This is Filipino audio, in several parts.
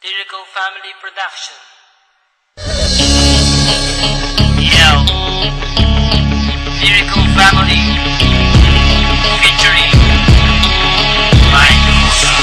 Lyrical Family Production. Yo, Lyrical Family featuring Mike Musa.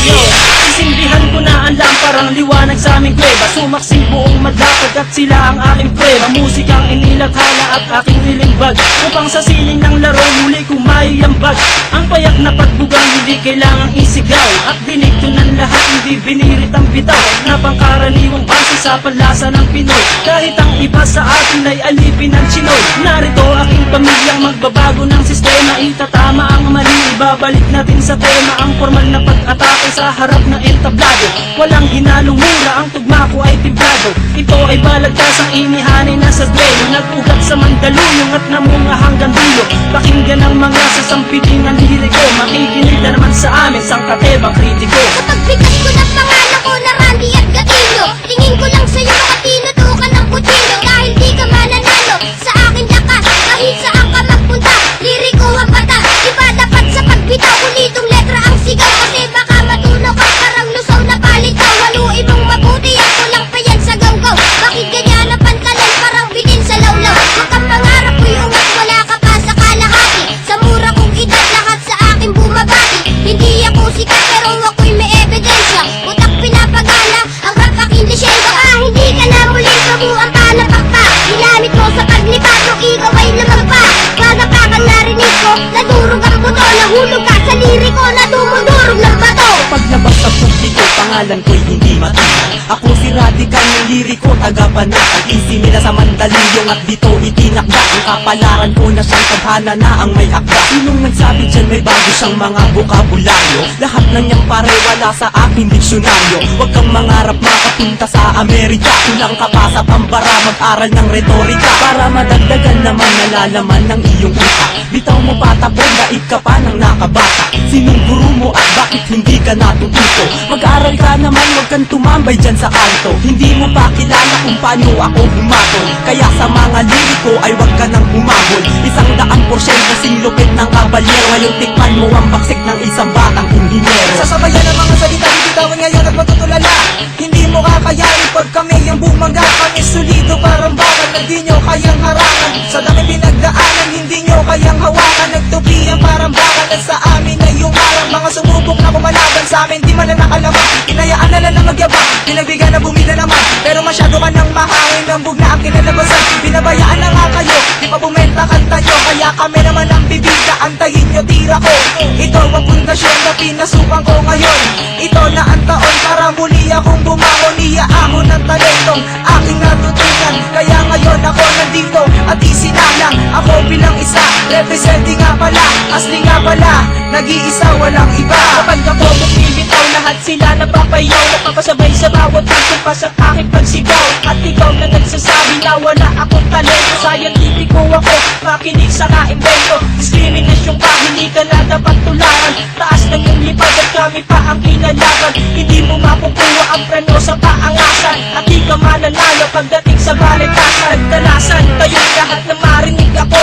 Yo, sisindihan ko na ang lamparang liwanag sa aming kuweba. Sumaksing buong madlapad at sila ang aking prueba. Musikang inilathala at aking nilimbag, upang sa sining ng laro muli kong maiyambag. Ang payak na pagbugang hindi kailangang isigaw, at binigto ng lahat hindi binirit ang bitaw, na pangkaraniwang base sa panlasa ng Pinoy. Kahit ang iba sa atin ay alipin ng Chinoy, narito aking pamilyang magbabago ng sistema. Itatama ang mali, ibabalik natin sa tema ang formal na pag-atake sa harap ng entablado. Walang hinalong mura, ang tugma ko ay timplado. Ito ay balagtas ang inihanay na sa duelo, nag-ugat sa Mandaluyong at namunga hanggang dulo. Pakinggan ang mga sasampitin ng liriko, makikinig na naman sa amin sang katebang kritiko. Kapag bigat ko ng pangalan ko na Randy at Gatino, tingin ko lang sa'yo makatinutukan ng kutsilyo. Dahil di ka mananalo sa akin lakas, kahit saan ka magpunta, liriko ang bata. Iba dapat sa pagbitaw, kulitong letra ang sigaw. Kasi baka matunaw ka parang lusaw na palitaw. Haluin mong mabuti at kulang pa yan sa gawgaw. Bakit ganyan ang pantalan parang bitin sa lawlaw? Huwag kang mangarap ko'y ungat, wala ka pa sa kalahati. Sa mura kong edad lahat sa akin bumabati. Hindi ako sikat pero ako'y may ebidensya. Utak pinapagana, ang rap aking lisyensya. Baka hindi ka na muling kabuang panapak pa. Ginamit mo sa paglipat nung ikaw ay lumagpa. Baga pa kang narinig ko, nadurog ang buto. Nahulog ka sa liriko na dumudurog ng bato. Paglabas sa publiko, pangalan ko'y hindi matihan. Ako si Radical ng liriko, taga-panatag. Isi nila sa Mandaluyong at dito itinakda. Ang kapalaran ko na siyang tadhana na ang may akda. Sinong nagsabi dyan may bago siyang mga bokabularyo? Lahat ng niyang pare wala sa aking diksyonaryo. Huwag kang mangarap makapunta sa Amerika. Kulang ka pa sa pambara, mag-aral ng retorika, para madagdagan naman nalalaman ng iyong utak. Bitaw mo patapon, daig ka pa ng nakabata. Sinong guru mo at bakit hindi ka natututo? Mag-aral ka naman, huwag kang tumambay dyan sa kanto. Hindi mo pa kilala kung paano ako humatol, kaya sa mga liriko ay huwag ka nang humabol. 100% kasing lupit ng kabalyero. Ngayon tikman mo ang baksik ng isang batang inhinyero. Sasabayan ang mga salita, bibitawan ngayon at matutulala. Hindi mo kakayanin pag kami yung bumangga. Kami solido parang bakal na di nyo kayang harangan. Sa dami pinagdaanan, hindi nyo kayang hawakan. Nagtubihan parang bakal at sa amin ay yung arang. Mga sumubok na kumalaban sa amin, di man na nakalaman. Inayaan na lang na magyabang, pinagbigyan na bumida naman. Pero masyado ka nang mahangin, ang bug na ang kinalabasan. Binabayaan na nga kayo, di pa bumenta kanta nyo. Kaya kami naman ang bibida, antayin nyo tira ko. Ito ang pundasyon na pinasukan ko ngayon. Ito na ang taon para muli akong bumangon. Iyaahon ng talentong aking natutunan. Kaya ngayon ako nandito at isinalang ako bilang isa. Representing nga pala, asli nga pala, nag-iisa walang iba. Kapag ako bumibitaw, lahat sila napapayaw. Napapasabay sa bawat pagsupas at aking pagsigaw. At ikaw na nagsasabi na wala akong talento. Scientifico ako, makinig sa kaimbento. Discrimination pa, hindi ka na dapat tularan. Taas ng iyong lipad at kami pa ang kinalaban. Hindi mo makukuha ang preno sa paangasan. At di ka mananalo pagdating sa balitasan. Nagdalasan kayong lahat na marinig ako.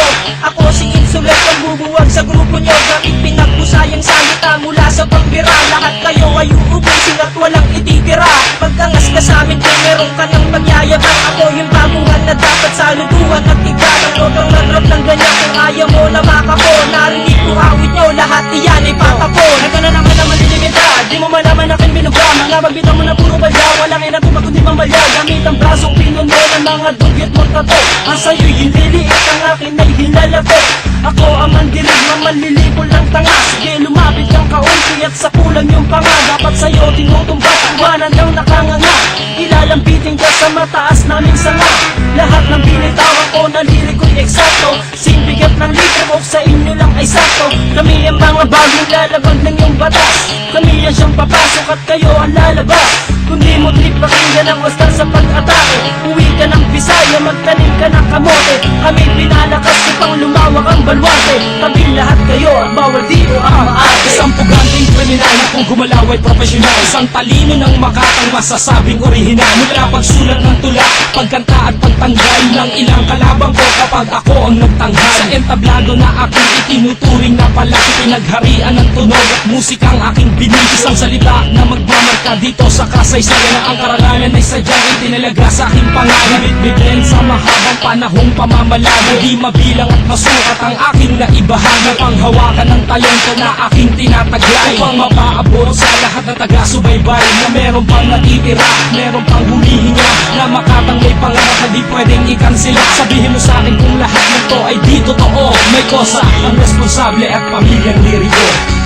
Ako si Insulet, ang bubuwag sa grupo nyo. Gamit pinagpusayang salita mula sa pambira. Lahat kayo ay uubusin at walang ititira. Pagkangas ka sa amin kung meron ka ng pagyayabang. Ako yung baguhan na dapat saluduhan at igalang. Huwag kang nagrap ng ganyan kung ayaw mo na makako. Narinig ko awit nyo, lahat iyan ay patapon. Nagka na naman na malilimita, di mo malaman aking binubra. Mga magbitaw mo na puro balya, walang inabuma kundi mamalya. Gamit ang brasong pinuno ng mga dugyot mo tato. Ang sa'yo'y hiniliit, ang akin ay hilalako. Ako ang mandilig, mamalilipo lang tanga. Sige lumapit kang kaunti at sa kulang yung panga. Dapat sa'yo tinutumbat, iwanan lang nakanganga. Ilalambitin ka sa mataas naming sanga. Lahat ng binitawan ko na liriko'y eksakto. Simbigat ng litro sa inyo lang ay sakto. Kami ang mga bagong lalabag ng iyong batas. Kami ang siyang papasok at kayo ang lalabas. Kundi mo trip pakinggan ang wastan sa pag-atake. Uwi ka ng Bisaya, magtanim ka ng kamote. Kami pinalakas upang lumawak ang balwate. Tabi lahat kayo at bawal dito ang maate. Isang puganteng kriminal na kung gumalaw ay profesional. Isang talino ng makatang masasabing orihinal. Mula pagsulat ng tula, pagkanta at pagtanggal ng ilang kalabang ko kapag ako ang nagtanghal. Sa entablado na aking itinuturing na palaki, pinagharian ng tunog at musikang aking binig. Isang salita na magmamarka na dito sa kasaysayan na ang karangalan ay sadyang itinalaga sa aking pangalan. Bitbitin sa mahabang panahong pamamalagi, di mabilang at masukat ang aking naibahagi. Panghawakan ng talento na aking tinataglay, upang mapaabot sa lahat ng taga-subaybay na meron pang natitira, meron pang humihinga, na makatang may pangarap na di pwedeng ikansila. Sabihin mo sa akin kung lahat nito ay di totoo. May kosa ang responsable at pamilyang liriko.